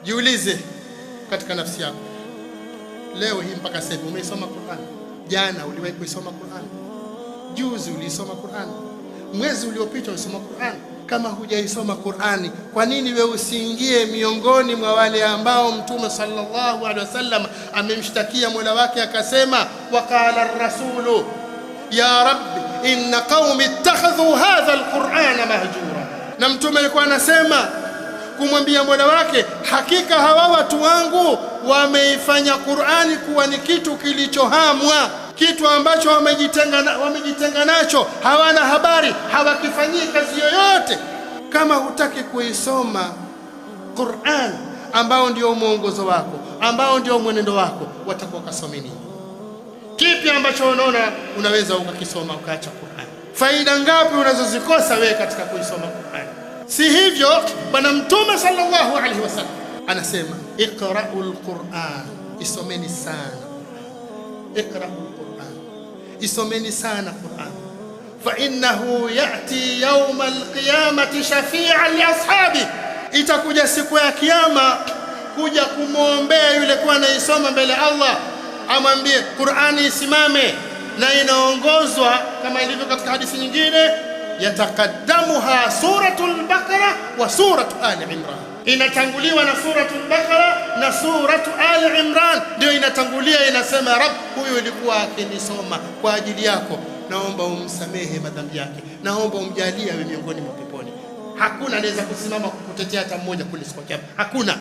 Jiulize katika nafsi yako, leo hii mpaka sasa umeisoma Qur'an? Jana uliwahi kuisoma Qur'an? Juzi ulisoma Qur'an? Mwezi uliopita ulisoma Qur'an? Kama hujaisoma Qur'ani, kwa nini wewe usiingie miongoni mwa wale ambao Mtume sallallahu alaihi wasallam amemshtakia Mola wake akasema, waqala ar-rasulu ya rabbi inna qaumi ittakhadhu hadha al-Qur'ana mahjura. Na Mtume alikuwa anasema kumwambia Mola wake, hakika hawa watu wangu wameifanya Qur'ani kuwa ni kitu kilichohamwa, kitu ambacho wamejitenga nacho, hawana habari, hawakifanyii kazi yoyote. Kama hutaki kuisoma Qur'an ambao ndio mwongozo wako, ambao ndio mwenendo wako, watakuwa kasome nini? Kipi ambacho unaona unaweza ukakisoma ukaacha Qur'an? Faida ngapi unazozikosa wewe katika kuisoma Qur'an? Si hivyo, bwana Mtume sallallahu alaihi wasallam anasema, iqra'ul Qur'an, isomeni sana. Iqra'ul Qur'an, isomeni sana Qur'an. Fa innahu ya'ti yawm al-qiyamati shafi'an li ashabi, itakuja siku ya kiyama kuja kumwombea yule kwa anaisoma mbele Allah, amwambie Qur'ani isimame, na inaongozwa kama ilivyo katika hadithi nyingine, yatakaddamuha suratul Baqara wa suratu Ali Imran, inatanguliwa na suratul Baqara na suratu Ali Imran, ndio inatangulia, inasema Rabb, huyu ilikuwa akinisoma kwa ajili yako, naomba umsamehe madhambi yake, naomba umjalie awe miongoni mwa peponi. Hakuna anaweza kusimama kukutetea hata mmoja kule siku ya kiyama, hakuna.